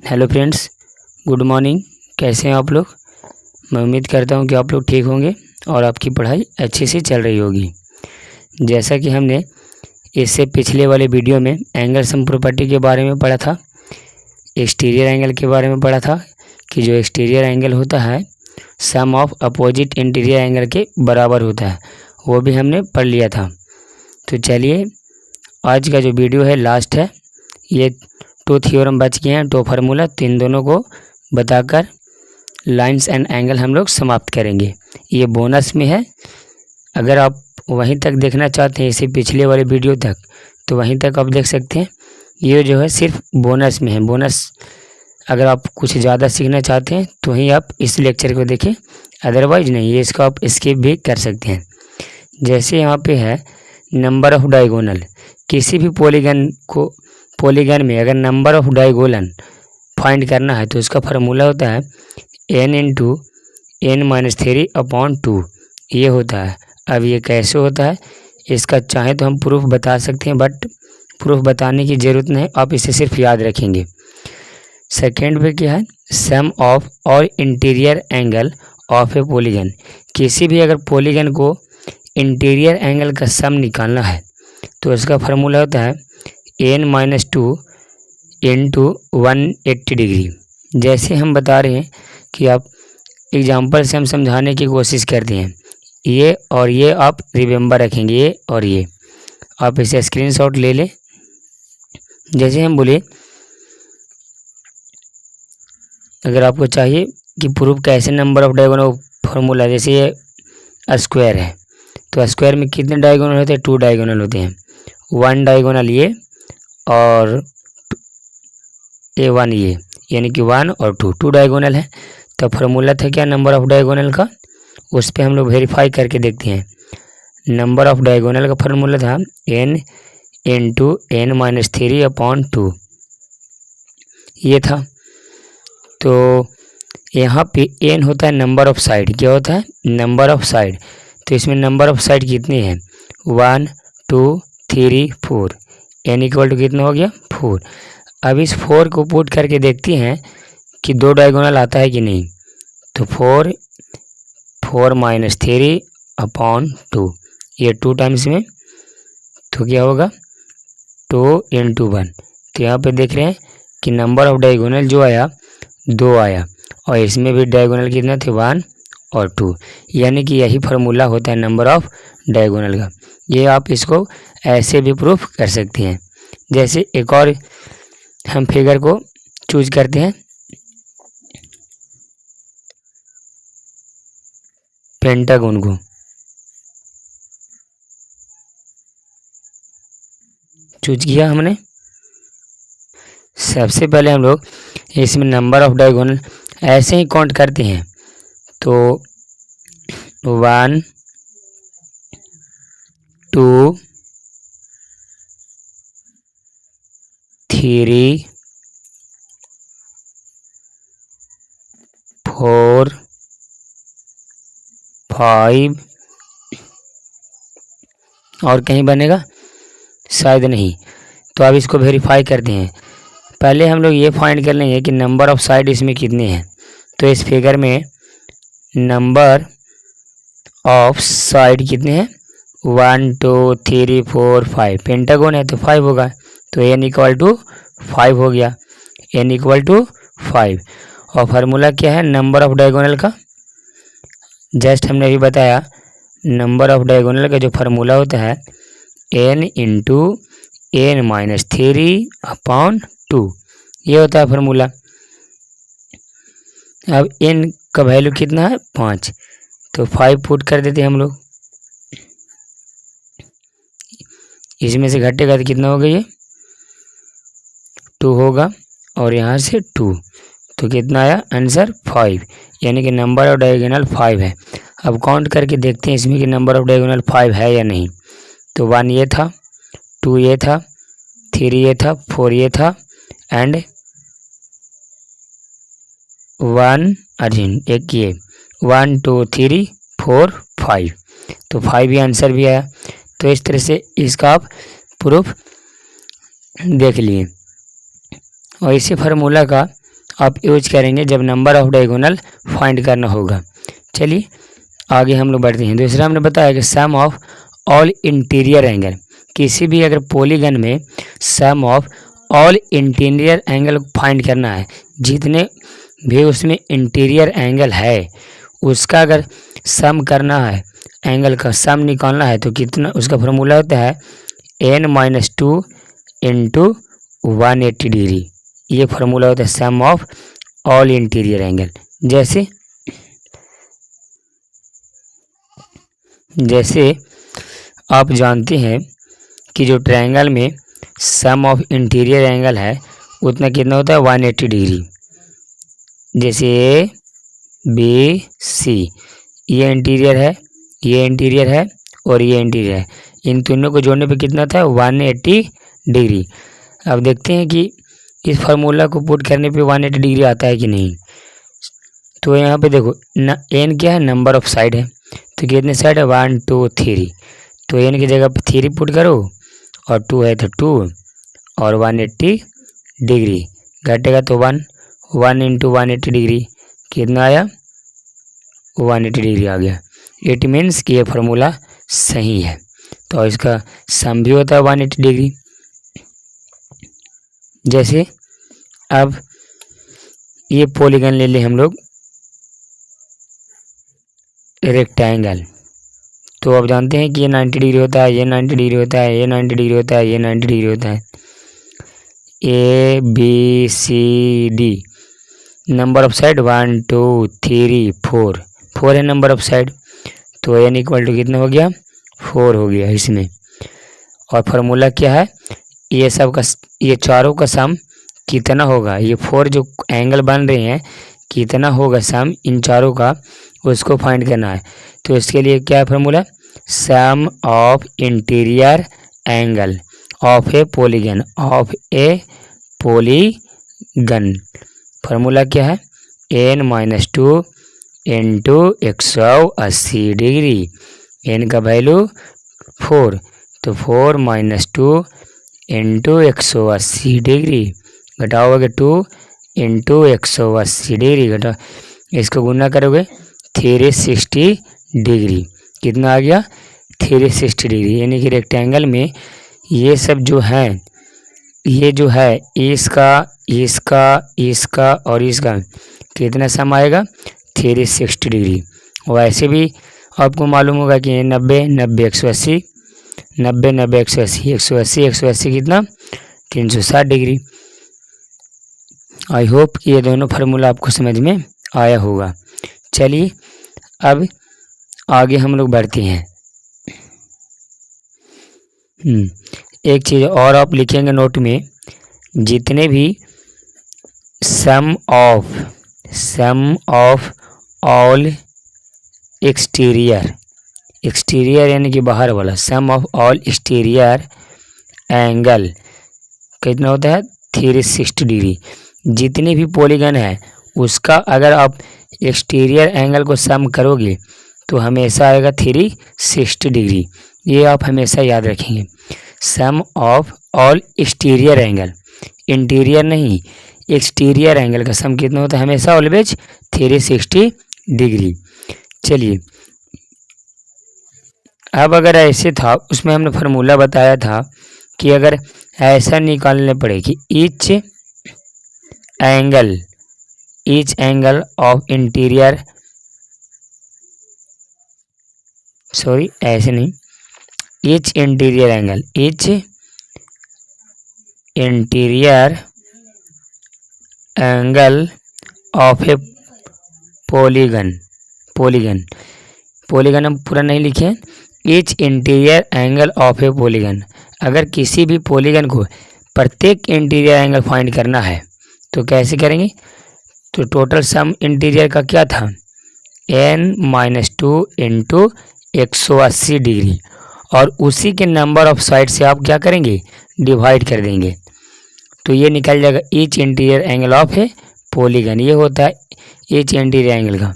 Hello friends, good morning. कैसे हैं आप लोग? मैं उम्मीद करता हूं कि आप लोग ठीक होंगे और आपकी पढ़ाई अच्छे से चल रही होगी। जैसा कि हमने इससे पिछले वाले वीडियो में एंगल सम प्रॉपर्टी के बारे में पढ़ा था, एक्सटीरियर एंगल के बारे में पढ़ा था कि जो एक्सटीरियर एंगल होता है सम ऑफ अपोजिट इंटीरियर एंगल के बराबर होता है, वो भी हमने पढ़ लिया था। तो चलिए, आज का जो वीडियो है लास्ट है। ये 2 थ्योरम बच गए हैं, 2 फार्मूला, तो इन दोनों को बताकर लाइंस एंड एंगल हम लोग समाप्त करेंगे। ये बोनस में है। अगर आप वहीं तक देखना चाहते हैं, इसे पिछले वाले वीडियो तक, तो वहीं तक आप देख सकते हैं। ये जो है सिर्फ बोनस में है। बोनस अगर आप कुछ ज़्यादा सीखना चाहते हैं तो ही आप इस लेक्चर को देखें, अदरवाइज नहीं। ये इसका आप स्किप भी कर सकते हैं। जैसे यहाँ पे है नंबर ऑफ डायगोनल। किसी भी पॉलीगन में अगर नंबर ऑफ डायगोनल फाइंड करना है तो उसका फार्मूला होता है n इंटू n-3/2। ये होता है। अब ये कैसे होता है, इसका चाहे तो हम प्रूफ बता सकते हैं, बट प्रूफ बताने की ज़रूरत नहीं, आप इसे सिर्फ याद रखेंगे। सेकेंड पे क्या है, सम ऑफ और interior angle of a polygon. किसी भी अगर पॉलीगन को इंटीरियर एंगल का सम निकालना है तो इसका फार्मूला होता है n-2 इंटू 180 डिग्री। जैसे हम बता रहे हैं कि आप एग्जाम्पल से हम समझाने की कोशिश करते हैं। ये और ये आप रिमेंबर रखेंगे, ये और ये आप इसे स्क्रीनशॉट ले लें। जैसे हम बोले, अगर आपको चाहिए कि प्रूफ कैसे नंबर ऑफ डायगोनल फार्मूला, जैसे ये स्क्वायर है तो स्क्वायर में कितने डायगोनल होते हैं? 2 डायगोनल होते हैं। 1 डायगोनल ये और A1 ये, यानी कि 1 और 2 डायगोनल है। तो फार्मूला था क्या नंबर ऑफ डायगोनल का, उस पर हम लोग वेरीफाई करके देखते हैं। नंबर ऑफ डायगोनल का फार्मूला था n इंटू n-3/2। ये था। तो यहाँ पे n होता है नंबर ऑफ साइड। क्या होता है? Number of side. तो इसमें नंबर ऑफ साइड कितनी है? 1 2 3 4। n इक्वल टू कितना हो गया? 4। अब इस 4 को पुट करके देखते हैं कि 2 डायगोनल आता है कि नहीं। तो 4 -3/2, ये 2 टाइम्स में, तो क्या होगा? 2 इंटू 1। तो यहाँ पे देख रहे हैं कि नंबर ऑफ डायगोनल जो आया 2 आया, और इसमें भी डायगोनल कितना थे? 1 और 2। यानी कि यही फार्मूला होता है नंबर ऑफ डायगोनल का। ये आप इसको ऐसे भी प्रूफ कर सकते हैं। जैसे एक और हम फिगर को चूज करते हैं, पेंटागन को चूज किया हमने। सबसे पहले हम लोग इसमें नंबर ऑफ डायगोनल ऐसे ही काउंट करते हैं। तो 1 2 3 4 5 और कहीं बनेगा? शायद नहीं। तो अब इसको वेरीफाई करते हैं। पहले हम लोग ये फाइंड कर लेंगे कि नंबर ऑफ साइड इसमें कितने हैं। तो इस फिगर में नंबर ऑफ साइड कितने हैं? 1 2 3 4 5। पेंटागन है तो 5 होगा। तो n इक्वल टू 5 हो गया। n equal to 5। और फार्मूला क्या है नंबर ऑफ डायगोनल का? जस्ट हमने अभी बताया, नंबर ऑफ डायगोनल का जो फार्मूला होता है n इंटू n-3/2। ये होता है फार्मूला। अब n का वैल्यू कितना है? 5। तो 5 पुट कर देते हैं हम लोग। इसमें से घटेगा तो कितना होगा? ये 2 होगा, और यहाँ से 2, तो कितना आया आंसर? 5। यानी कि नंबर ऑफ डायगोनल 5 है। अब काउंट करके देखते हैं इसमें कि नंबर ऑफ डायगोनल 5 है या नहीं। तो 1 ये था, 2 ये था, 3 ये था, 4 ये था, एंड 1 अर्जिन एक ये 1 2 3 4 5। तो 5 ही आंसर भी आया। तो इस तरह से इसका आप प्रूफ देख लिए। और इसी फार्मूला का आप यूज करेंगे जब नंबर ऑफ डायगोनल फाइंड करना होगा। चलिए आगे हम लोग बढ़ते हैं। दूसरा हमने बताया कि sum of all interior angle, किसी भी अगर पॉलीगन में sum of all interior angle find करना है, जितने भी उसमें इंटीरियर एंगल है उसका अगर सम करना है, एंगल का सम निकालना है, तो कितना उसका फॉर्मूला होता है n-2 इंटू 180 डिग्री। ये फार्मूला होता है सम ऑफ ऑल इंटीरियर एंगल। जैसे आप जानते हैं कि जो ट्रायंगल में सम ऑफ इंटीरियर एंगल है उतना कितना होता है 180 डिग्री। जैसे ए बी सी, ये इंटीरियर है, ये इंटीरियर है और ये इंटीरियर है, इन तीनों को जोड़ने पे कितना था 180 डिग्री। अब देखते हैं कि इस फार्मूला को पुट करने पे 180 डिग्री आता है कि नहीं। तो यहाँ पे देखो एन क्या है, नंबर ऑफ साइड है, तो कितने साइड है 1 2 3, तो एन की जगह पे 3 पुट करो और 2 है तो 2 और 180 डिग्री घटेगा तो 1 इंटू 180 डिग्री कितना आया 180 डिग्री आ गया। इट मीन्स कि ये फार्मूला सही है, तो इसका सम भी होता है 180 डिग्री। जैसे अब ये पॉलीगन ले ले हम लोग रेक्टेंगल, तो अब जानते हैं कि ये 90 डिग्री होता है, ये 90 डिग्री होता है, ये 90 डिग्री होता है, ये 90 डिग्री होता है। A B C D, number of side 1 2 3 4 है नंबर ऑफ साइड, तो एन इक्वल टू कितना हो गया 4 हो गया इसमें। और फार्मूला क्या है, ये सब का, ये चारों का सम कितना होगा, ये 4 जो एंगल बन रहे हैं कितना होगा सम इन चारों का, उसको फाइंड करना है। तो इसके लिए क्या है formula, sum of interior angle of a polygon, formula क्या है n-2 इंटू 180 डिग्री, एन का वैल्यू 4, तो 4 - 2 इंटू 180 डिग्री घटाओगे 2 इंटू 180 डिग्री घटा, इसको गुना करोगे 360 डिग्री, कितना आ गया 360 डिग्री। यानी कि रेक्टेंगल में ये सब जो है, ये जो है इसका और इसका कितना सम आएगा 360 डिग्री। वैसे भी आपको मालूम होगा कि 90 90 180 90 90 180 180 180 कितना 360 डिग्री। आई होप कि ये दोनों फार्मूला आपको समझ में आया होगा। चलिए अब आगे हम लोग बढ़ते हैं। एक चीज़ और आप लिखेंगे नोट में, जितने भी सम ऑफ ऑल एक्सटीरियर यानी कि बाहर वाला, सम ऑफ ऑल एक्सटीरियर एंगल कितना होता है 360 डिग्री। जितने भी पॉलीगन है उसका अगर आप एक्सटीरियर एंगल को सम करोगे तो हमेशा आएगा 360 डिग्री। ये आप हमेशा याद रखेंगे, sum of all exterior angle, interior नहीं एक्सटीरियर एंगल का सम कितना होता है हमेशा ऑलवेज 360 डिग्री। चलिए अब अगर ऐसे था, उसमें हमने फार्मूला बताया था कि अगर ऐसा निकालने पड़े कि each angle of interior, sorry ऐसे नहीं, each interior angle of a polygon हम पूरा नहीं लिखे, each interior angle of a polygon. अगर किसी भी पॉलीगन को प्रत्येक इंटीरियर एंगल फाइंड करना है तो कैसे करेंगे, तो टोटल सम इंटीरियर का क्या था n-2 इंटू 180 डिग्री, और उसी के नंबर ऑफ साइड से आप क्या करेंगे डिवाइड कर देंगे, तो ये निकल जाएगा each interior angle of a polygon. ये होता है ईच इंटीरियर एंगल का।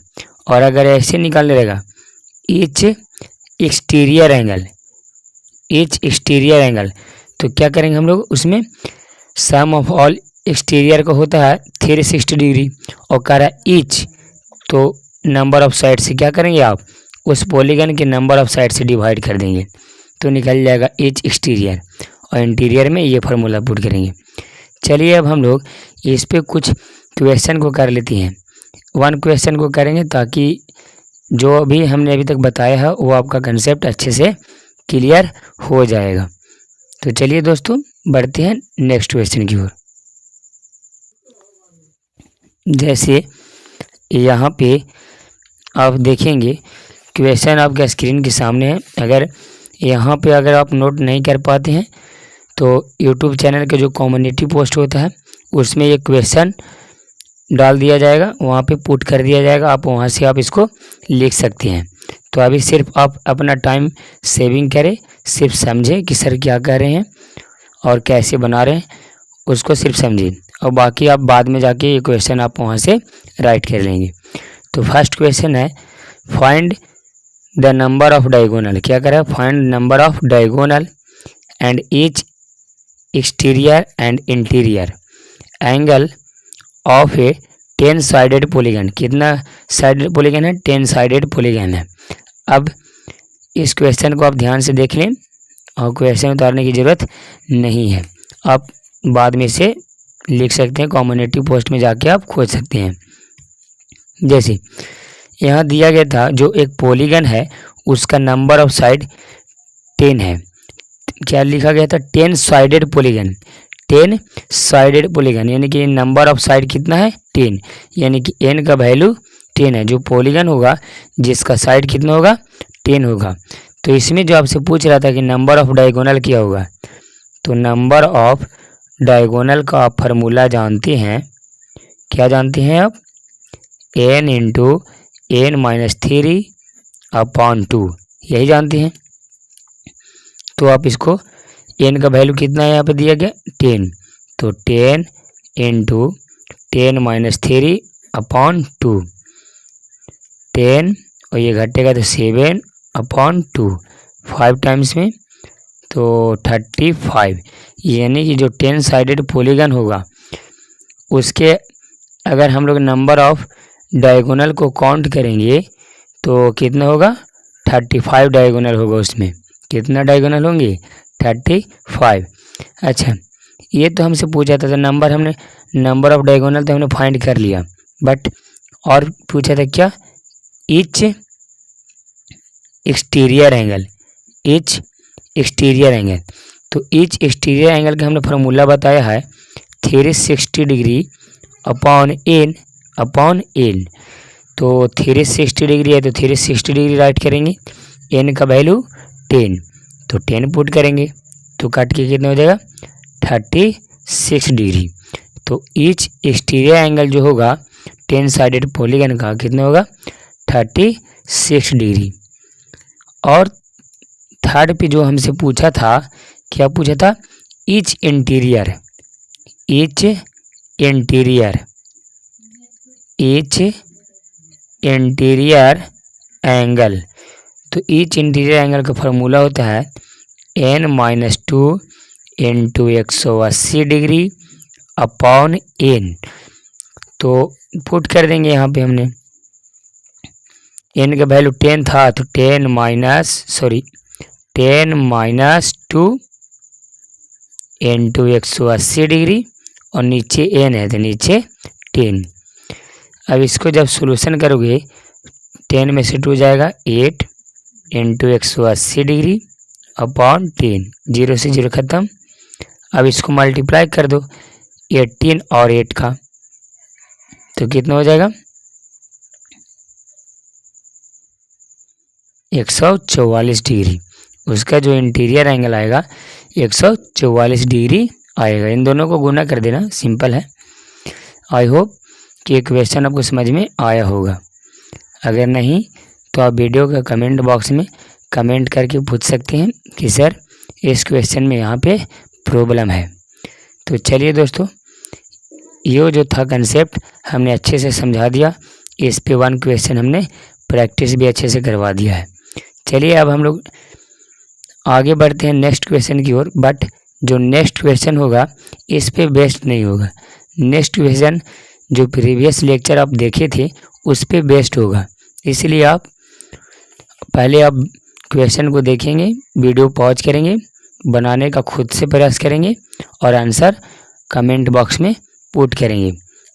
और अगर ऐसे निकालने रहेगा ईच एक्सटीरियर एंगल, तो क्या करेंगे हम लोग उसमें सम ऑफ ऑल एक्सटीरियर का होता है 360 डिग्री और कह रहा है ईच, तो नंबर ऑफ साइड से क्या करेंगे आप, उस पॉलीगन के नंबर ऑफ साइड से डिवाइड कर देंगे तो निकल जाएगा ईच एक्सटीरियर, और इंटीरियर में ये फार्मूला पुट करेंगे। चलिए अब हम लोग इस पे कुछ क्वेश्चन को कर लेते हैं। वन क्वेश्चन को करेंगे ताकि जो भी हमने अभी तक बताया है वो आपका कंसेप्ट अच्छे से क्लियर हो जाएगा। तो चलिए दोस्तों बढ़ते हैं नेक्स्ट क्वेश्चन की ओर। जैसे यहाँ पे आप देखेंगे क्वेश्चन आपके स्क्रीन के सामने है। अगर यहाँ पे अगर आप नोट नहीं कर पाते हैं तो यूट्यूब चैनल का जो कम्युनिटी पोस्ट होता है उसमें ये क्वेश्चन डाल दिया जाएगा, वहाँ पे पुट कर दिया जाएगा, आप वहाँ से आप इसको लिख सकते हैं। तो अभी सिर्फ आप अपना टाइम सेविंग करें, सिर्फ समझें कि सर क्या कह रहे हैं और कैसे बना रहे हैं, उसको सिर्फ समझें और बाकी आप बाद में जाके ये क्वेश्चन आप वहाँ से राइट कर लेंगे। तो फर्स्ट क्वेश्चन है find the number of diagonal. क्या करें, find number of diagonal and each exterior and interior angle of A 10 sided polygon. कितना साइडेड पॉलीगन है, 10 साइडेड पॉलीगन है। अब इस क्वेश्चन को आप ध्यान से देख लें और क्वेश्चन उतारने की ज़रूरत नहीं है, आप बाद में से लिख सकते हैं, कम्युनिटी पोस्ट में जाके आप खोज सकते हैं। जैसे यहाँ दिया गया था जो एक पॉलीगन है उसका नंबर ऑफ साइड 10 है। क्या लिखा गया था, 10 साइडेड पॉलीगन, 10 साइडेड पॉलीगन, यानी कि नंबर ऑफ साइड कितना है 10, यानी कि n का वैल्यू 10 है। जो पॉलीगन होगा जिसका साइड कितना होगा 10 होगा। तो इसमें जो आपसे पूछ रहा था कि नंबर ऑफ डायगोनल क्या होगा, तो नंबर ऑफ डायगोनल का आप फार्मूला जानते हैं, क्या जानते हैं आप, n इंटू n-3 अपॉन 2, यही जानते हैं। तो आप इसको n का वैल्यू कितना है यहाँ पे दिया गया 10, तो 10 इंटू 10-3 अपॉन 2, 10 और ये घटेगा तो 7 अपॉन 2, 5 टाइम्स में तो 35, यानी कि जो 10 साइडेड पॉलीगन होगा उसके अगर हम लोग नंबर ऑफ डायगोनल को काउंट करेंगे तो कितना होगा 35 डायगोनल होगा। उसमें कितना डायगोनल होंगे 35। अच्छा ये तो हमसे पूछा था, तो नंबर ऑफ डायगोनल तो हमने फाइंड कर लिया, बट और पूछा था क्या, each exterior angle, each exterior angle. तो ईच एक्सटीरियर एंगल का हमने फार्मूला बताया है 360 डिग्री अपॉन एन। तो 360 डिग्री है तो 360 डिग्री राइट करेंगे, एन का वैल्यू 10, तो 10 पुट करेंगे तो कट के कितना हो जाएगा 36 डिग्री। तो ईच एक्सटीरियर एंगल जो होगा 10 साइडेड पॉलीगन का कितना होगा 36 डिग्री। और थर्ड पे जो हमसे पूछा था, क्या पूछा था, ईच इंटीरियर एंगल। तो ईच इंटीरियर एंगल का फार्मूला होता है n-2 into 180 degree upon n। तो पुट कर देंगे यहाँ पे, हमने n का वैल्यू 10 था तो 10 माइनस 2 इंटू 180 डिग्री और नीचे n है तो नीचे 10। अब इसको जब सॉल्यूशन करोगे 10 में से 2 जाएगा 8 इंटू 180 डिग्री अपॉन 10, 0 से 0 खत्म। अब इसको मल्टीप्लाई कर दो 18 और 8 का, तो कितना हो जाएगा 144 डिग्री। उसका जो इंटीरियर एंगल आएगा 144 डिग्री आएगा। इन दोनों को गुना कर देना, सिंपल है। आई होप कि ये क्वेश्चन आपको समझ में आया होगा। अगर नहीं तो आप वीडियो के कमेंट बॉक्स में कमेंट करके पूछ सकते हैं कि सर इस क्वेश्चन में यहाँ पे प्रॉब्लम है। तो चलिए दोस्तों, ये जो था कंसेप्ट हमने अच्छे से समझा दिया। इस पे वन क्वेश्चन हमने प्रैक्टिस भी अच्छे से करवा दिया है। चलिए अब हम लोग आगे बढ़ते हैं नेक्स्ट क्वेश्चन की ओर। बट जो नेक्स्ट क्वेश्चन होगा इस पे बेस्ड नहीं होगा, नेक्स्ट क्वेश्चन जो प्रीवियस लेक्चर आप देखे थे उस पे बेस्ड होगा, इसलिए आप पहले आप क्वेश्चन को देखेंगे, वीडियो पॉज करेंगे, बनाने का खुद से प्रयास करेंगे और आंसर कमेंट बॉक्स में पुट करेंगे,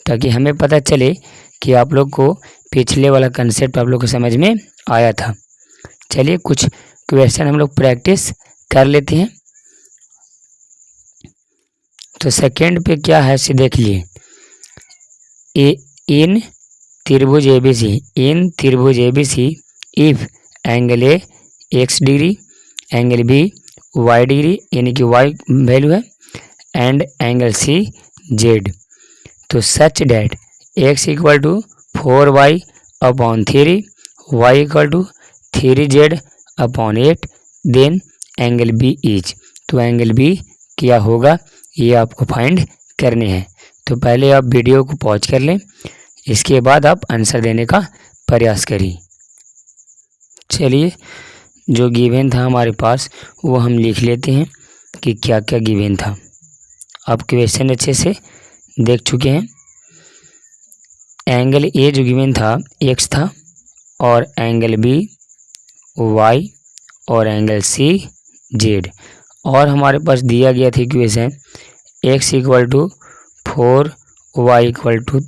ताकि हमें पता चले कि आप लोग को पिछले वाला कंसेप्ट आप लोग को समझ में आया था। चलिए कुछ क्वेश्चन हम लोग प्रैक्टिस कर लेते हैं। तो सेकंड पे क्या है से देख लिए। इन त्रिभुज ABC if angle A x degree, angle B y degree यानी कि y वैल्यू है, एंड एंगल C Z, तो such that x equal to 4y upon 3, y equal to 3z upon 8, then angle B is, तो angle B क्या होगा ये आपको find करने हैं। तो पहले आप वीडियो को पॉज कर लें, इसके बाद आप आंसर देने का प्रयास करिए। चलिए जो गिवन था हमारे पास वो हम लिख लेते हैं कि क्या क्या गिवन था। आप क्वेश्चन अच्छे से देख चुके हैं। एंगल ए जो गिवन था x था, और एंगल बी y, और एंगल C Z, और हमारे पास दिया गया था equation x equal to 4y equal to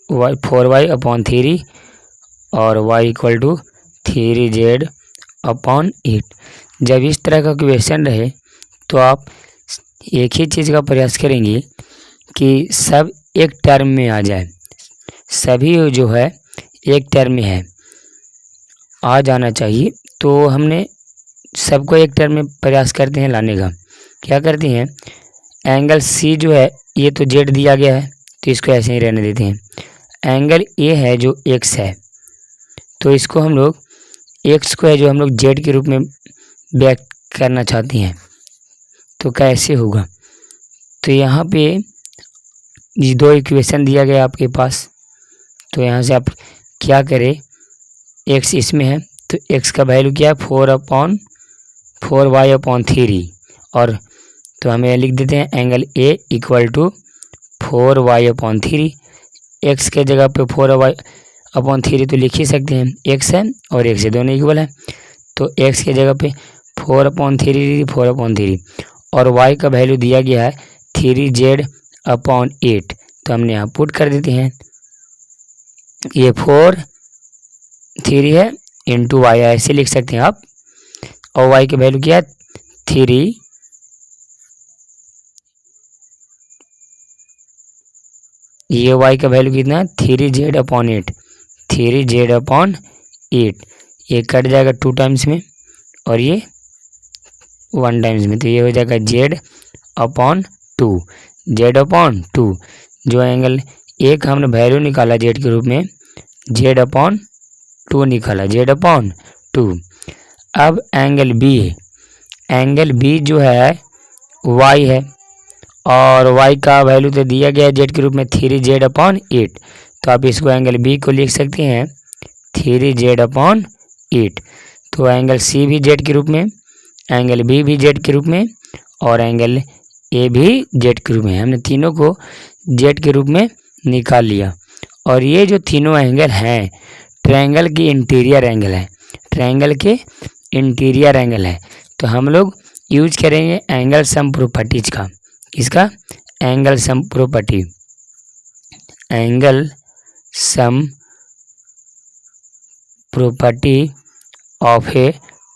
4y upon 3 और y equal to 3z upon 8। जब इस तरह का क्वेश्चन रहे तो आप एक ही चीज़ का प्रयास करेंगे कि सब एक टर्म में आ जाए, सभी जो है एक टर्म में है आ जाना चाहिए। तो हमने सबको एक टर्म में प्रयास करते हैं लाने का। क्या करते हैं, एंगल C जो है ये तो Z दिया गया है तो इसको ऐसे ही रहने देते हैं। एंगल A है जो x है, तो इसको हम लोग x को है जो हम लोग Z के रूप में व्यक्त करना चाहते हैं, तो कैसे होगा। तो यहाँ पे ये दो इक्वेशन दिया गया आपके पास, तो यहाँ से आप क्या करें, x इसमें है तो x का वैल्यू क्या है 4y अपॉन 3, और तो हमें लिख देते हैं angle A equal to 4y upon 3। x के जगह पे 4y अपॉन 3 तो लिख ही सकते हैं, x है और x है दोनों इक्वल है, तो x के जगह पे 4/3 और y का वैल्यू दिया गया है 3z अपॉन 8, तो हमने यहाँ पुट कर देते हैं। ये 3 है इंटू y ऐसे लिख सकते हैं आप, और y का वैल्यू क्या है 3, ये y का वैल्यू कितना है 3z अपॉन 8, 3z अपॉन 8, ये कट जाएगा 2 टाइम्स में और ये 1 टाइम्स में, तो ये हो जाएगा z अपॉन 2, z अपॉन 2। जो एंगल एक हमने वैल्यू निकाला z के रूप में, z अपॉन 2 निकाला, z अपॉन 2। अब एंगल b है, एंगल b जो है y है और y का वैल्यू तो दिया गया है z के रूप में 3z अपॉन 8, तो आप इसको एंगल b को लिख सकते हैं 3z अपॉन 8। तो एंगल c भी z के रूप में, एंगल b भी z के रूप में और एंगल a भी z के रूप में, हमने तीनों को z के रूप में निकाल लिया। और ये जो तीनों एंगल हैं ट्रायंगल की इंटीरियर एंगल है, ट्रायंगल के इंटीरियर एंगल है, तो हम लोग यूज करेंगे एंगल सम प्रॉपर्टीज का। इसका angle sum property, angle sum property of a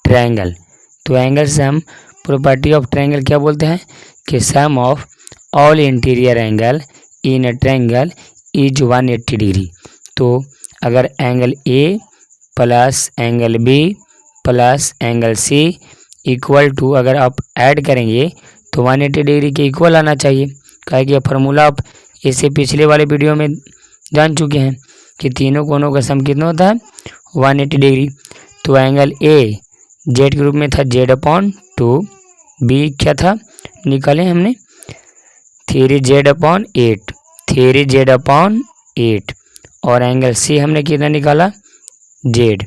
triangle. तो angle sum property of triangle क्या बोलते हैं कि sum of all interior angle in a triangle is 180 degree. तो अगर angle A plus angle B plus angle C equal to अगर आप add करेंगे तो 180 डिग्री के इक्वल आना चाहिए। कहे कि फार्मूला आप इससे पिछले वाले वीडियो में जान चुके हैं कि तीनों कोनों का सम कितना होता है 180 डिग्री। तो एंगल ए जेड के रूप में था जेड अपॉन 2, बी क्या था निकाले हमने 3z अपॉन 8, 3z अपॉन 8 और एंगल सी हमने कितना निकाला z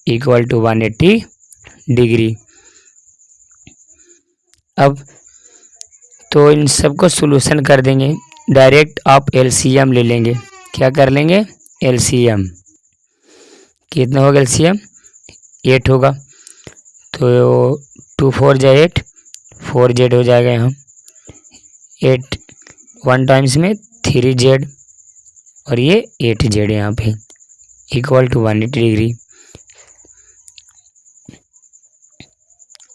इक्वल टू 180 डिग्री। अब तो इन सबको सॉल्यूशन कर देंगे डायरेक्ट आप एलसीएम ले लेंगे। क्या कर लेंगे? एलसीएम। कितना होगा एलसीएम? 8 होगा। तो 2 4 जा 8, 4z हो जाएगा यहाँ। 8 1 टाइम्स में 3z और ये 8z यहाँ पे इक्वल टू 180 डिग्री।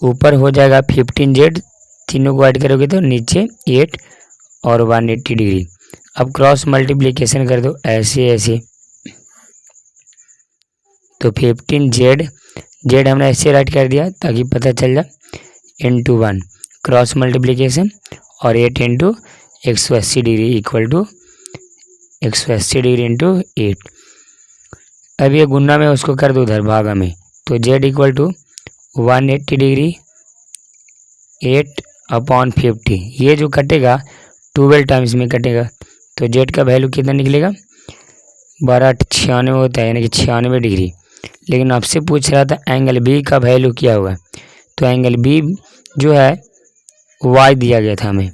ऊपर हो जाएगा 15z, तीनों को ऐड करोगे तो नीचे 8 और 180 डिग्री। अब क्रॉस मल्टीप्लिकेशन कर दो ऐसे ऐसे, तो 15z, z हमने ऐसे राइट कर दिया ताकि पता चल जाए, इंटू 1 क्रॉस मल्टीप्लिकेशन और 8 into 180 degree equal to 180 degree into 8। अब ये गुना में उसको कर दो उधर भागा में, तो z equal to 180 degree 8 upon 50। ये जो कटेगा 12 टाइम्स में कटेगा, तो z का वैल्यू कितना निकलेगा? 1296 होता है, यानी कि 96 डिग्री। लेकिन आपसे पूछ रहा था एंगल बी का वैल्यू क्या होगा, तो एंगल बी जो है y दिया गया था हमें।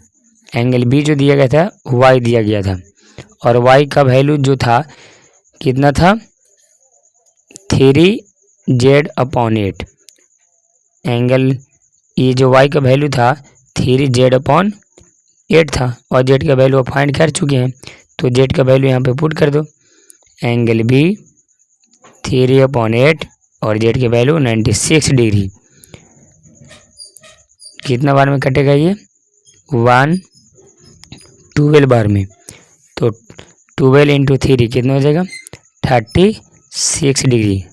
एंगल बी जो दिया गया था y दिया गया था, और y का वैल्यू जो था कितना था? 3z upon 8। एंगल ये जो y का वैल्यू था 3z अपॉन 8 था, और z का वैल्यू फाइंड कर चुके हैं, तो z का वैल्यू यहाँ पे पुट कर दो। एंगल बी 3 अपॉन 8 और z की वैल्यू 96 डिग्री। कितना बार में कटेगा ये? 12 बार में। तो 12 इंटू 3 कितना हो जाएगा? 36 डिग्री।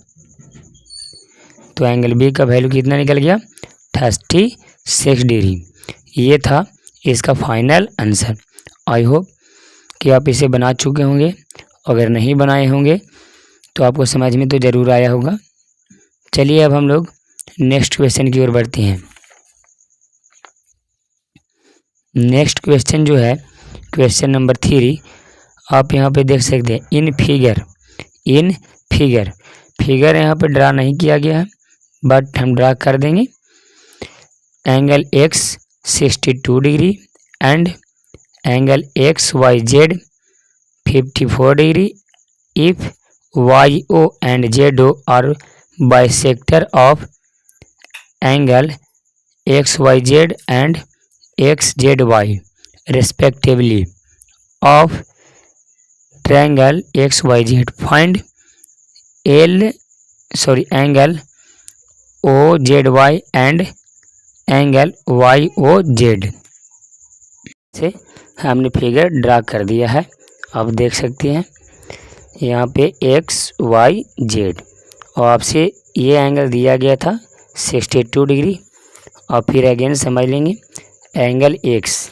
तो एंगल बी का वैल्यू कितना निकल गया? 36 डिग्री। ये था इसका फाइनल आंसर। आई होप कि आप इसे बना चुके होंगे। अगर नहीं बनाए होंगे तो आपको समझ में तो ज़रूर आया होगा। चलिए अब हम लोग नेक्स्ट क्वेश्चन की ओर बढ़ते हैं। नेक्स्ट क्वेश्चन जो है क्वेश्चन नंबर 3, आप यहाँ पे देख सकते हैं इन फिगर यहाँ पे ड्रा नहीं किया गया है, बट हम ड्रा कर देंगे। Angle x 62 degree and angle XYZ 54 degree if YO and ZO are bisector of angle XYZ and XZY respectively of triangle XYZ. Find angle OZY and angle YOZ से हमने figure draw कर दिया है। आप देख सकते हैं यहाँ पे XYZ, और आपसे ये एंगल दिया गया था 62 डिग्री। और फिर अगेन समझ लेंगे एंगल X,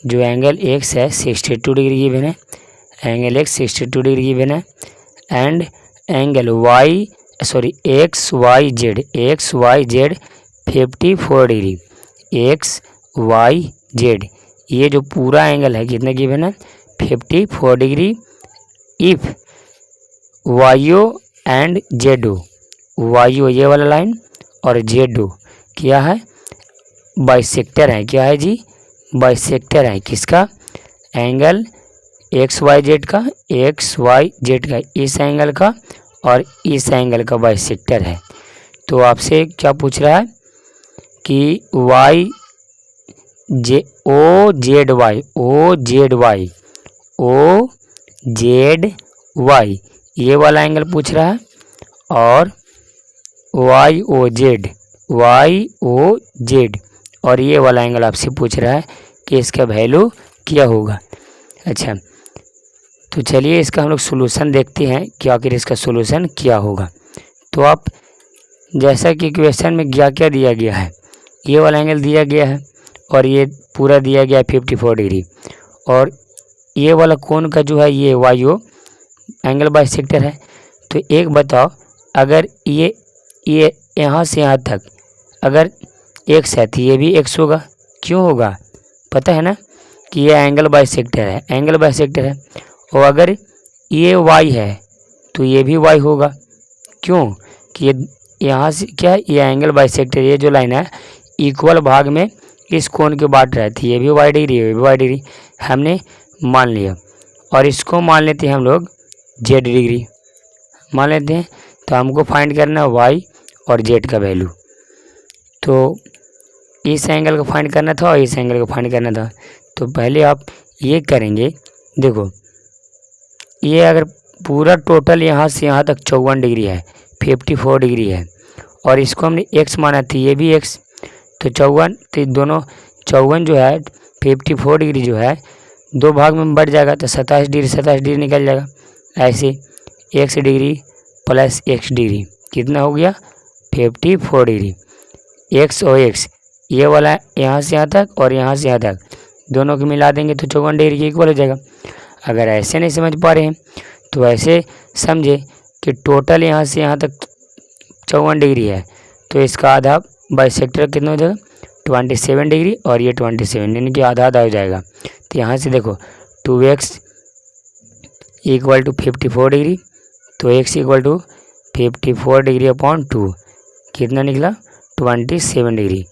जो एंगल X है 62 डिग्री गिवन है, एंगल X 62 डिग्री गिवन है, and angle XYZ 54 degree. XYZ ये जो पूरा एंगल है कितना गिवन है? 54 degree if YO and ZO, YO ये वाला लाइन और ZO क्या है? बाइसेक्टर है। क्या है जी? बाइसेक्टर है। किसका? एंगल XYZ का, XYZ का इस एंगल का और इस एंगल का बाइसेक्टर है। तो आपसे क्या पूछ रहा है कि OZY ये वाला एंगल पूछ रहा है, और YOZ और ये वाला एंगल आपसे पूछ रहा है कि इसका वैल्यू क्या होगा। अच्छा, तो चलिए इसका हम लोग सोल्यूशन देखते हैं कि आखिर इसका सोल्यूशन क्या होगा। तो आप जैसा कि क्वेश्चन में क्या दिया गया है, ये वाला एंगल दिया गया है और ये पूरा दिया गया है 54 डिग्री, और ये वाला कोण का जो है ये YO एंगल बाइसेक्टर है। तो एक बताओ, अगर ये यहाँ से यहाँ तक अगर x है तो ये भी x होगा। क्यों होगा? पता है ना कि ये एंगल बाइसेक्टर है, एंगल बाइसेक्टर है। और अगर ये y है तो ये भी y होगा। क्यों? कि ये यहाँ से क्या है, ये एंगल बाइसेक्टर, ये जो लाइन है इक्वल भाग में इस कोण के बांट रहे थे, ये भी y डिग्री, ये भी y डिग्री। हमने मान लिया, और इसको मान लेते हैं हम लोग जेड डिग्री मान लेते हैं। तो हमको फाइंड करना है वाई और जेड का वैल्यू। तो इस एंगल को फाइंड करना था और इस एंगल को फाइंड करना था। तो पहले आप ये करेंगे, देखो ये अगर पूरा टोटल यहाँ से यहाँ तक 54 डिग्री है, 54 डिग्री है, और इसको हमने x माना था, ये भी x, तो 54, तो दोनों 54 जो है 54 डिग्री जो है दो भाग में बढ़ जाएगा, तो 27 डिग्री निकल जाएगा। ऐसे x degree plus x degree कितना हो गया 54 डिग्री। x और x ये वाला यहाँ से यहाँ तक और यहाँ से यहाँ तक दोनों को मिला देंगे तो 54 डिग्री के इक्वल हो जाएगा। अगर ऐसे नहीं समझ पा रहे हैं तो ऐसे समझे कि टोटल यहाँ से यहाँ तक 54 डिग्री है, तो इसका आधा बाइसेक्टर कितना हो जाएगा 27 डिग्री, और ये 27 यानी कि आधा आधा हो जाएगा। तो यहाँ से देखो 2x इक्वल टू 54 डिग्री, तो x equal to 54 degree upon 2 कितना निकला 27 डिग्री।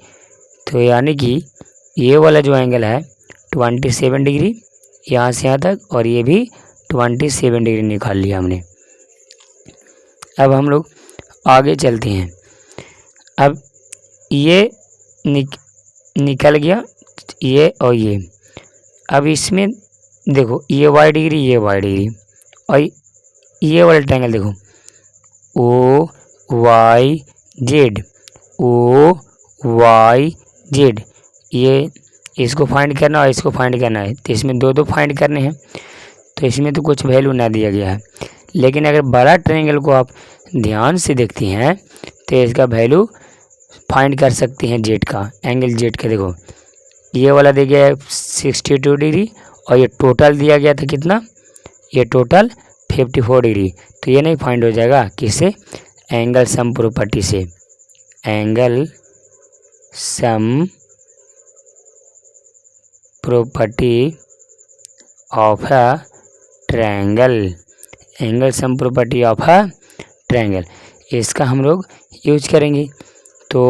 तो यानी कि ये वाला जो एंगल है 27 डिग्री यहाँ से यहाँ तक, और ये भी 27 डिग्री निकाल लिया हमने। अब हम लोग आगे चलते हैं। अब ये निकल गया ये और ये। अब इसमें देखो ये y डिग्री ये y डिग्री, और ये वाला ट्रायंगल देखो ओ वाई जेड, ये इसको फाइंड करना और इसको फाइंड करना है, तो इसमें दो फाइंड करने हैं। तो इसमें तो कुछ वैल्यू ना दिया गया है, लेकिन अगर बड़ा ट्रायंगल को आप ध्यान से देखती हैं तो इसका वैल्यू फाइंड कर सकते हैं जेड का, एंगल जेड का। देखो ये वाला दिया गया है 62 डिग्री, और ये टोटल दिया गया था कितना, ये टोटल 54 डिग्री। तो ये नहीं फाइंड हो जाएगा किससे, एंगल सम प्रॉपर्टी से, angle sum property of a triangle, angle sum property of a triangle, इसका हम लोग यूज करेंगे। तो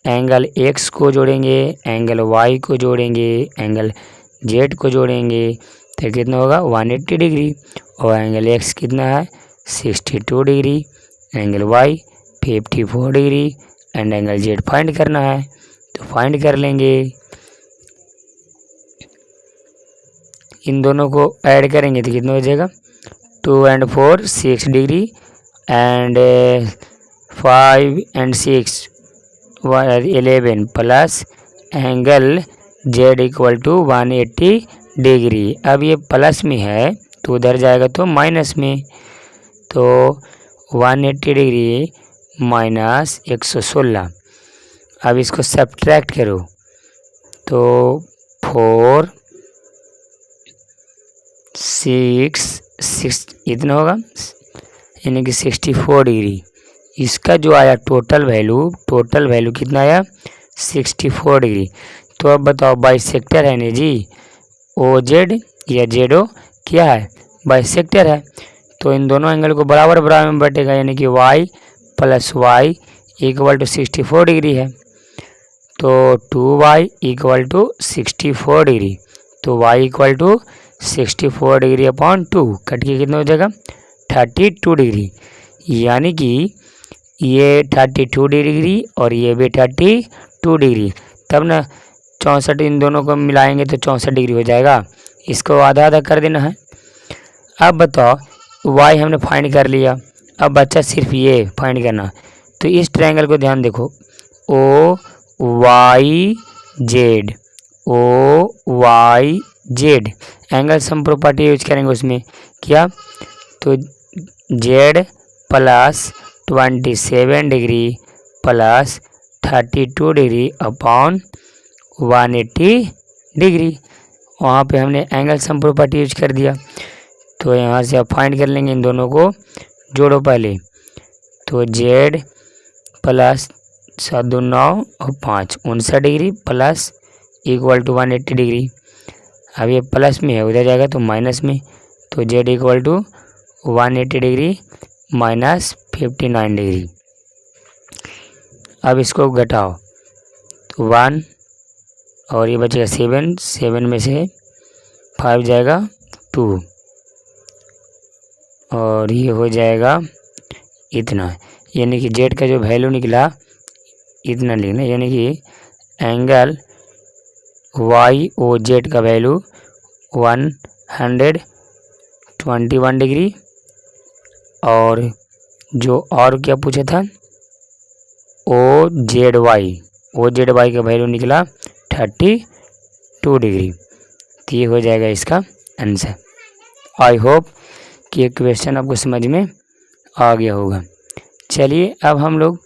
एंगल x को जोड़ेंगे, एंगल y को जोड़ेंगे, एंगल z को जोड़ेंगे, तो कितना होगा 180 डिग्री, और एंगल x कितना है 62 degree, angle y 54 degree, and angle z find करना है तो फाइंड कर लेंगे। इन दोनों को ऐड करेंगे तो कितना हो जाएगा 2 and 4 6 degree, and 5 and 6 11 plus angle z equal to 180 degree. अब ये प्लस में है तो उधर जाएगा तो माइनस में, तो 180 डिग्री माइनस 116। अब इसको सब्ट्रैक्ट करो तो 4 6 इतना होगा, यानी कि 64 डिग्री। इसका जो आया टोटल वैल्यू कितना आया 64 डिग्री। तो अब बताओ बाइसेक्टर है ना जी, ओ जेड या जेड ओ क्या है बाइसेक्टर है, तो इन दोनों एंगल को बराबर बराबर में बटेगा, यानी कि y plus y equal to 64 degree है। तो 2y इक्वल टू 64 डिग्री, तो y equal to 64 degree upon 2 cut के कितना हो जाएगा 32 डिग्री, यानी कि ये 32 डिग्री और ये भी 32 डिग्री, तब ना 64 इन दोनों को मिलाएंगे तो 64 डिग्री हो जाएगा। इसको आधा आधा कर देना है। अब बताओ y हमने फाइंड कर लिया, अब बच्चा सिर्फ ये फाइंड करना। तो इस ट्रायंगल को ध्यान देखो O Y Z, angle sum property use करेंगे उसमें क्या, तो z plus 27 degree plus 32 degree upon 180 degree, वहाँ पे हमने एंगल सम प्रॉपर्टी यूज कर दिया। तो यहाँ से आप फाइंड कर लेंगे, इन दोनों को जोड़ो पहले, तो z प्लस 7 2 9 और 5 59 degree plus equal to 180 degree. अब ये प्लस में है उधर जाएगा तो माइनस में, तो z equal to 180 degree minus 59 degree. अब इसको घटाओ तो 1 और ये बचेगा 7 में से 5 जाएगा 2 और ये हो जाएगा इतना, यानी कि जेड का जो वैल्यू निकला इतना लिखना, यानी कि एंगल वाई ओ जेड का वैल्यू 121 डिग्री, और जो और क्या पूछा था ओ जेड वाई का वैल्यू निकला 32 डिग्री। तो ये हो जाएगा इसका आंसर। आई होप कि ये क्वेश्चन आपको समझ में आ गया होगा। चलिए अब हम लोग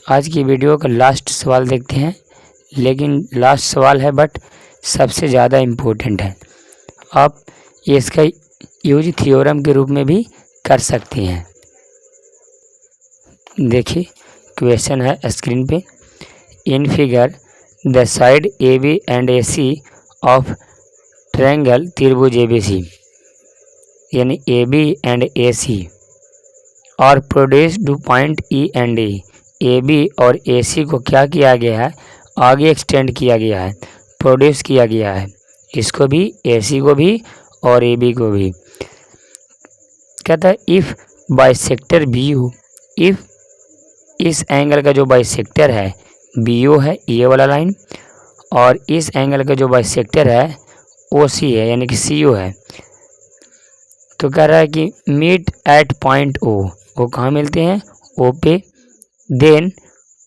आज की वीडियो का लास्ट सवाल देखते हैं, लेकिन लास्ट सवाल है बट सबसे ज़्यादा इम्पोर्टेंट है। आप इसका यूज थ्योरम के रूप में भी कर सकते हैं। देखिए क्वेश्चन है स्क्रीन पे। In figure the side A B and A C of triangle त्रिभुज ABC, यानी A B and A C और produce to point E and A। A B और ए सी को क्या किया गया है, आगे एक्सटेंड किया गया है, प्रोड्यूस किया गया है, इसको भी ए सी को भी और ए बी को भी। कहता है if bisector B U, if इस एंगल का जो बाइसेक्टर है बी यू है ये वाला लाइन, और इस एंगल का जो बाइसेक्टर है ओ सी है यानी कि सी यू है, तो कह रहा है कि मीट एट पॉइंट ओ, वो कहाँ मिलते हैं ओ पे। Then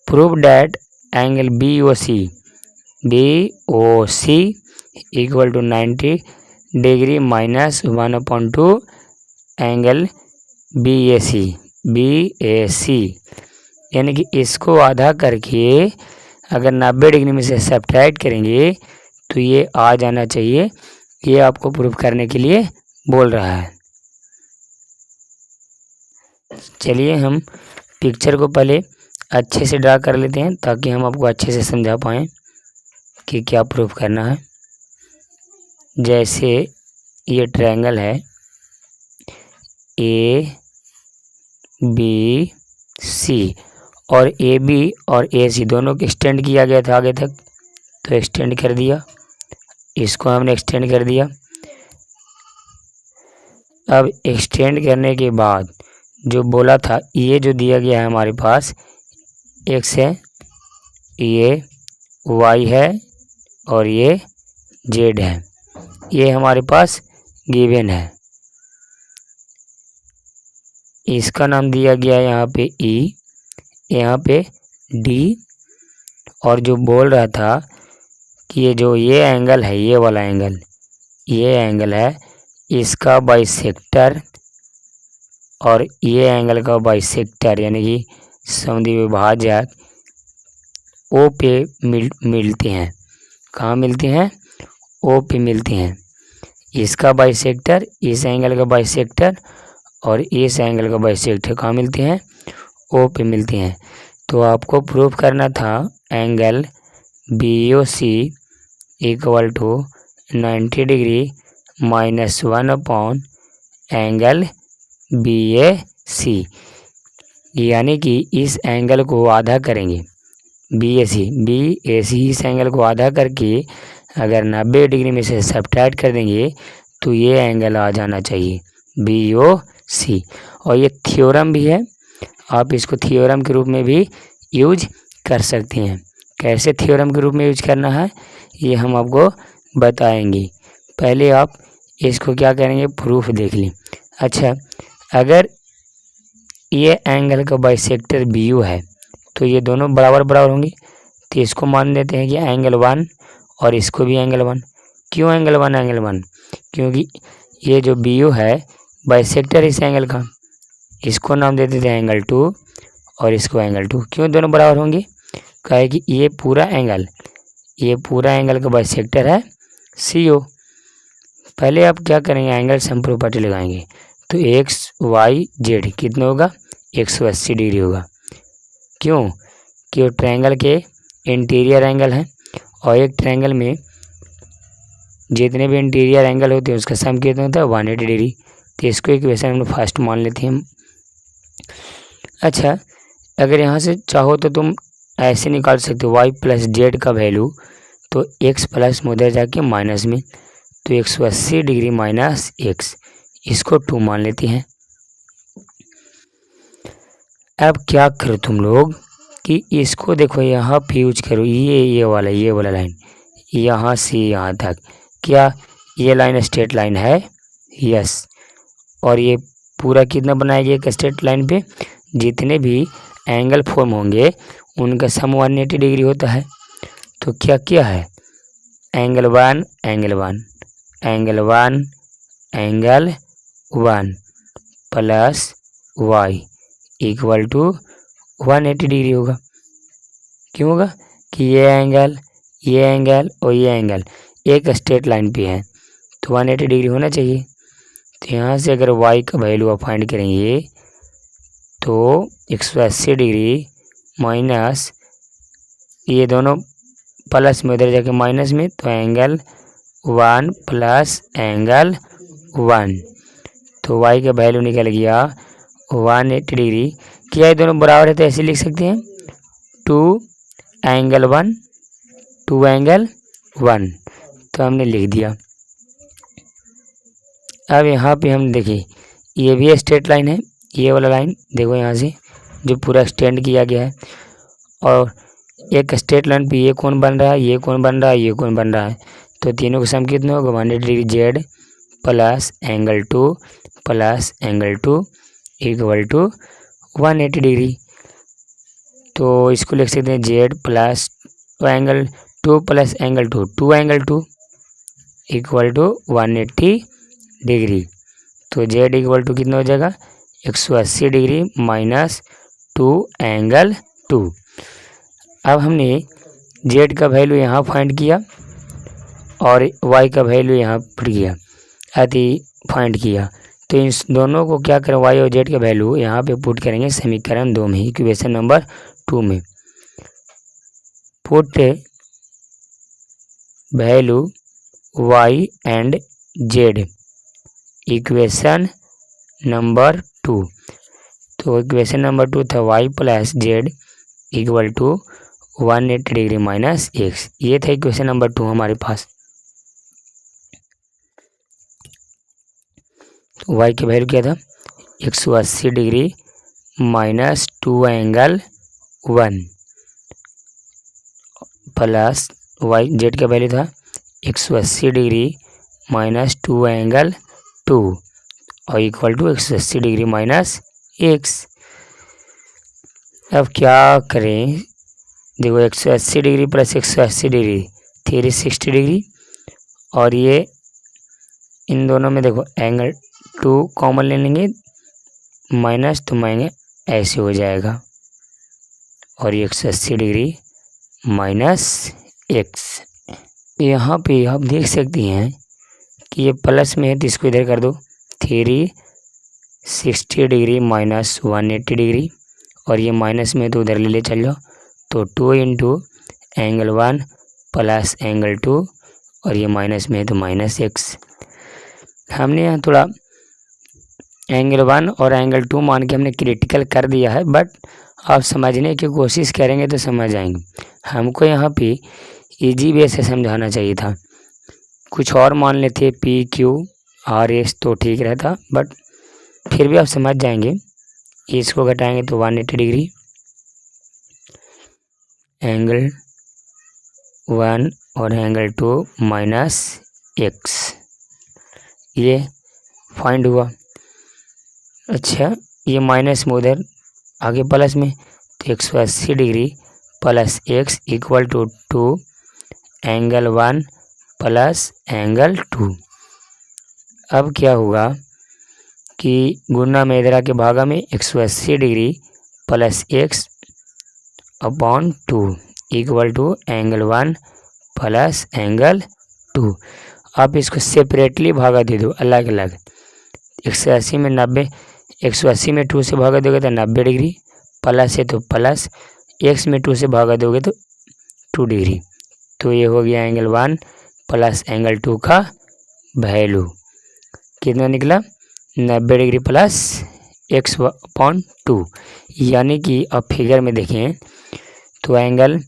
prove that angle B O C equal to 90 degree minus 1/2 angle B A C, यानी कि इसको आधा करके अगर 90 डिग्री में से सब्ट्रैक्ट करेंगे तो ये आ जाना चाहिए। ये आपको प्रूफ करने के लिए बोल रहा है। चलिए हम पिक्चर को पहले अच्छे से ड्रा कर लेते हैं ताकि हम आपको अच्छे से समझा पाएँ कि क्या प्रूफ करना है। जैसे ये ट्रायंगल है ए बी सी, और ए बी और ए सी दोनों को एक्सटेंड किया गया था आगे तक, तो एक्सटेंड कर दिया, इसको हमने एक्सटेंड कर दिया। अब एक्सटेंड करने के बाद जो बोला था ये जो दिया गया है हमारे पास एक्स है, ये वाई है और ये जेड है, ये हमारे पास गिवन है। इसका नाम दिया गया है यहाँ पे ई, यहाँ पे डी, और जो बोल रहा था कि ये जो ये एंगल है ये वाला एंगल, ये एंगल है इसका बाइसेक्टर, और ये एंगल का बाइसेक्टर यानी कि समुद्री विभाजक ओ पे मिलते हैं। कहाँ मिलते हैं ओ पे मिलते हैं। इसका बाइसेक्टर इस एंगल का बाइसेक्टर और इस एंगल का बाइसेक्टर कहाँ मिलते हैं ओ पे मिलते हैं। तो आपको प्रूफ करना था angle BOC equal to 90 degree minus 1/, angle BAC, यानी कि इस एंगल को आधा करेंगे BAC इस एंगल को आधा करके अगर 90 डिग्री में से सब्ट्रैक्ट कर देंगे तो ये एंगल आ जाना चाहिए BOC। और ये थ्योरम भी है, आप इसको थ्योरम के रूप में भी यूज कर सकते हैं। कैसे थ्योरम के रूप में यूज करना है ये हम आपको बताएंगे। पहले आप इसको क्या करेंगे प्रूफ देख लें। अच्छा, अगर ये एंगल का बाइसेक्टर BU है तो ये दोनों बराबर बराबर होंगे, तो इसको मान लेते हैं कि एंगल 1 और इसको भी एंगल 1। क्यों एंगल 1? क्योंकि ये जो BU है बाइसेक्टर इस एंगल का, इसको नाम दे देते हैं एंगल 2 और इसको एंगल 2। क्यों दोनों बराबर होंगे? कहे कि ये पूरा एंगल का बाइसेक्टर है CO। पहले आप क्या करेंगे एंगल सम प्रॉपर्टी लगाएंगे, तो XYZ कितना होगा 180 डिग्री होगा। क्यों? कि ट्रायंगल के इंटीरियर एंगल है, और एक ट्रायंगल में जितने भी इंटीरियर एंगल होते हैं उसका सम कितना होता है 180 डिग्री। तो इसको इक्वेशन हम फर्स्ट मान लेते हैं हम। अच्छा, अगर यहाँ से चाहो तो तुम ऐसे निकाल सकते हो y प्लस जेड का वैल्यू, तो x प्लस में उधर जाके माइनस में, तो 180 डिग्री माइनस x, इसको 2 मान लेते हैं। अब क्या करो तुम लोग कि इसको देखो यहाँ पे यूज करो, ये वाला लाइन यहाँ से यहाँ तक, क्या ये लाइन स्ट्रेट लाइन है? यस। और ये पूरा कितना बनाएगा एक स्ट्रेट लाइन पे? जितने भी एंगल फॉर्म होंगे उनका सम 180 डिग्री होता है। तो क्या क्या है? Angle 1 angle 1 angle 1 angle 1 plus y equal to 180 degree होगा। क्यों होगा? कि ये एंगल और ये एंगल एक स्ट्रेट लाइन पे है तो 180 डिग्री होना चाहिए। तो यहाँ से अगर y का वैल्यू आप फाइंड करेंगे तो 180 डिग्री माइनस ये दोनों प्लस में उधर जाके माइनस में, तो एंगल 1 प्लस एंगल 1, तो y का वैल्यू निकल गया 180 डिग्री। क्या ये दोनों बराबर है तो ऐसे लिख सकते हैं 2 एंगल 1 2 एंगल 1, तो हमने लिख दिया। अब यहाँ पे हम देखिए ये भी स्ट्रेट लाइन है, ये वाला लाइन देखो यहाँ से जो पूरा एक्सटेंड किया गया है, और एक स्ट्रेट लाइन पे ये कौन बन रहा है, ये कौन बन रहा है, ये कौन बन रहा है, तो तीनों का सम कितना होगा 180 degree z plus angle 2 plus angle 2 equal to 180 degree. तो इसको लिख सकते हैं z plus angle 2 plus angle 2 2 angle 2 equal to 180 degree. तो जेड इक्वल टू कितना हो जाएगा 180 डिग्री माइनस 2 एंगल 2। अब हमने जेड का वैल्यू यहाँ फाइंड किया और वाई का वैल्यू यहाँ पुट किया फाइंड किया, तो इन दोनों को क्या करें वाई और जेड का वैल्यू यहाँ पे पुट करेंगे समीकरण 2 में, इक्वेशन नंबर 2 में। Put value y and z equation number 2। तो इक्वेशन नंबर 2 था y plus z equal to 180 degree minus x, ये था इक्वेशन नंबर 2 हमारे पास। तो वाई की वैल्यू क्या था 180 degree minus 2 angle 1 plus y z का वैल्यू था 180 डिग्री माइनस 2 एंगल 2 और equal to 180 degree minus x. अब क्या करें, देखो 180 डिग्री प्लस 180 डिग्री 360 डिग्री, और ये इन दोनों में देखो एंगल 2 कॉमन ले लेंगे माइनस, तो माएंगे ऐसे हो जाएगा, और 180 डिग्री माइनस एक्स। यहाँ पे आप देख सकती हैं कि ये प्लस में है तो इसको इधर कर दो 360 डिग्री माइनस 180 डिग्री, और ये माइनस में तो उधर ले चल जाओ, तो 2 इंटू एंगल 1 प्लस एंगल 2, और ये माइनस में है तो माइनस एक्स। हमने यहाँ थोड़ा एंगल 1 और एंगल 2 मान के हमने क्रिटिकल कर दिया है, बट आप समझने की कोशिश करेंगे तो समझ आएंगे। हमको यहाँ पे इजी वे से समझाना चाहिए था, कुछ और मान लेते पी क्यू आर एस तो ठीक रहता, बट फिर भी आप समझ जाएंगे। इसको घटाएंगे तो 180 डिग्री एंगल 1 और एंगल 2 माइनस एक्स, ये फाइंड हुआ। अच्छा ये माइनस में उधर आगे प्लस में, तो 180 degree plus x equal to 2 angle 1 plus angle 2। अब क्या होगा कि गुना में इधर आके भागा में 180 degree plus x upon 2 equal to angle 1 plus angle 2। आप इसको सेपरेटली भागा दे दो अलग अलग, 180 में 90, 180 में 2 से भागा दोगे तो 90 डिग्री, प्लस है तो प्लस, एक्स में 2 से भागा दोगे तो 2 डिग्री, तो ये हो गया एंगल 1 प्लस एंगल 2 का वैल्यू कितना निकला 90 डिग्री प्लस एक्स अपॉन 2। यानी कि अब फिगर में देखें तो एंगल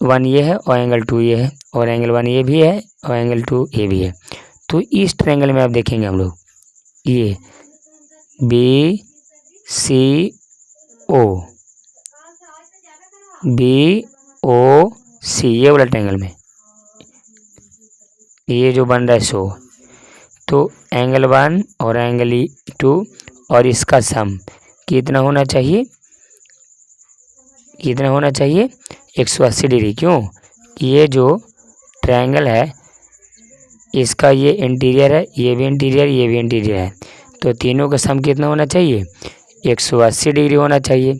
1 ये है और एंगल 2 ये है, और एंगल 1 ये भी है और एंगल 2 ये भी है। तो इस ट्रायंगल में आप देखेंगे हम लोग ये बी सी ओ सी ये वाला ट्रायंगल में ये जो बन रहा है सो, तो एंगल 1 और एंगल 2 और इसका सम कितना होना चाहिए, 180 डिग्री। क्यों? ये जो ट्रायंगल है इसका ये इंटीरियर है, ये भी इंटीरियर, ये भी इंटीरियर है, तो तीनों का सम कितना होना चाहिए, 180 डिग्री होना चाहिए।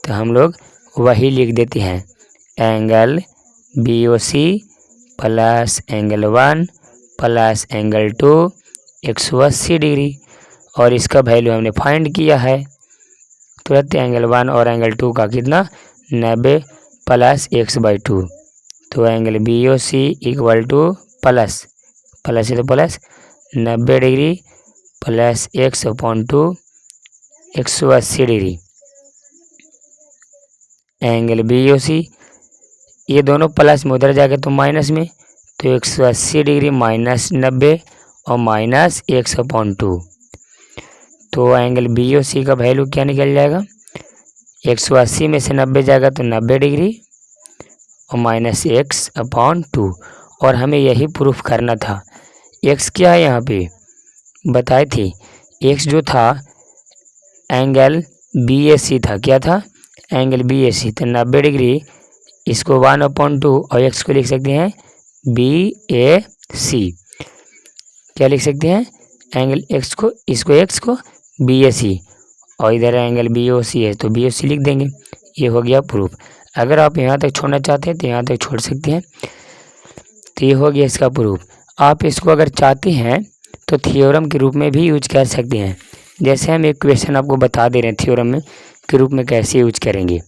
तो हम लोग वही लिख देते हैं, angle BOC plus angle 1 plus angle 2 180 degree, और इसका वैल्यू हमने फाइंड किया है तुरंत। एंगल 1 और एंगल 2 का कितना, 90 प्लस x/2, तो angle BOC equal two plus है तो plus 90 degree plus x/2 180 degree. Angle BOC ये दोनों प्लस में, उधर जाके तो माइनस में, तो 180 डिग्री माइनस 90 और माइनस x/2, तो एंगल BOC का वैल्यू क्या निकल जाएगा, 180 में से 90 जाएगा तो 90 डिग्री और माइनस x/2। और हमें यही प्रूफ करना था। x क्या है यहाँ पे बताए थे, x जो था एंगल BAC था, क्या था, एंगल BAC, तो 90 डिग्री इसको 1/2 और x को लिख सकते हैं BAC। क्या लिख सकते हैं, एंगल x को, इसको x को BAC, और इधर एंगल BOC है तो BOC लिख देंगे। ये हो गया प्रूफ। अगर आप यहाँ तक छोड़ना चाहते हैं तो यहाँ तक छोड़ सकते हैं। तो ये हो गया इसका प्रूफ। आप इसको अगर चाहते हैं तो थ्योरम के रूप में भी यूज कर सकते हैं। जैसे हम एक क्वेश्चन आपको बता दे रहे हैं थ्योरम में के रूप में कैसे यूज करेंगे।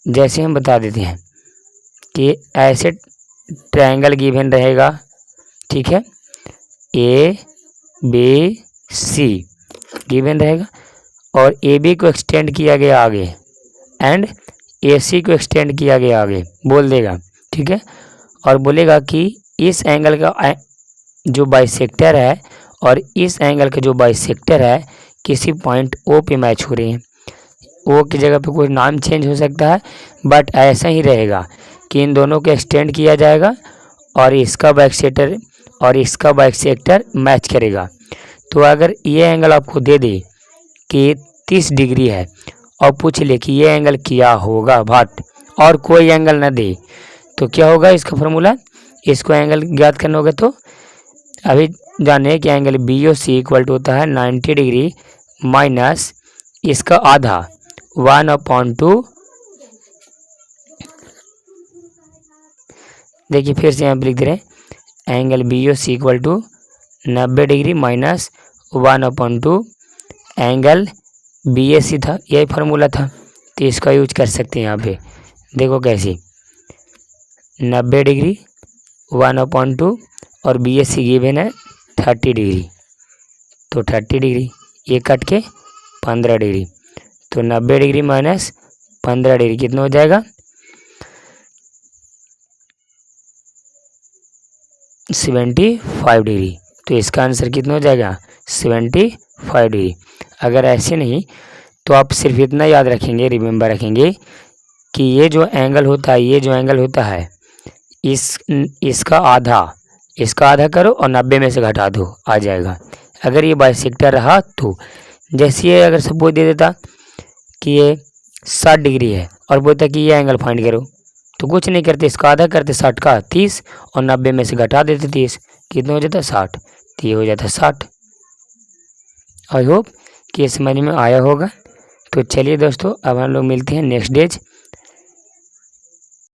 जैसे हम बता देते हैं कि ऐसे ट्रायंगल गिवन रहेगा, ठीक है, ABC गिवन रहेगा और AB को एक्सटेंड किया गया आगे एंड AC को एक्सटेंड किया गया आगे, बोल देगा, ठीक है, और बोलेगा कि इस एंगल का जो बाइसेक्टर है और इस एंगल का जो बाइसेक्टर है किसी पॉइंट O पे मैच हो रहे हैं। O की जगह पे कोई नाम चेंज हो सकता है, बट ऐसा ही रहेगा कि इन दोनों को एक्सटेंड किया जाएगा और इसका बाइसेक्टर और इसका बाइसेक्टर मैच करेगा। तो अगर ये एंगल आपको दे दे कि 30 डिग्री है और पूछ ले कि ये एंगल क्या होगा व्हाट, और कोई एंगल ना दे, तो क्या होगा इसका फॉर्मूला, इसको एंगल ज्ञात करना होगा। तो अभी जाने कि एंगल BOC इक्वल टू होता है 90 डिग्री माइनस इसका आधा 1/2। देखिए फिर से यहाँ पे लिख दे रहे हैं, angle BOC equal to 90 degree minus 1/2 angle BAC था, यही फार्मूला था, तो इसका यूज कर सकते हैं यहाँ पे। देखो कैसे, 90 डिग्री 1/2 और BAC गिवन है 30 डिग्री, तो 30 डिग्री ये कट के 15 डिग्री, तो 90 डिग्री माइनस 15 डिग्री कितना हो जाएगा, 75 डिग्री। तो इसका आंसर कितना हो जाएगा, 75 डिग्री। अगर ऐसे नहीं तो आप सिर्फ इतना याद रखेंगे, रिमेंबर रखेंगे कि ये जो एंगल होता है, ये जो एंगल होता है इसका आधा करो और 90 में से घटा दो, आ जाएगा। अगर ये बाइसेक्टर रहा तो जैसे ये अगर सपोज दे देता कि ये 60 डिग्री है और बोलता कि ये एंगल फाइंड करो, तो कुछ नहीं करते, इसका आधा करते 60 का 30 और 90 में से घटा देते 30, कितना हो जाता 60, तो ये हो जाता 60। आई होप कि ये समझ में आया होगा। तो चलिए दोस्तों, अब हम लोग मिलते हैं नेक्स्ट डेज।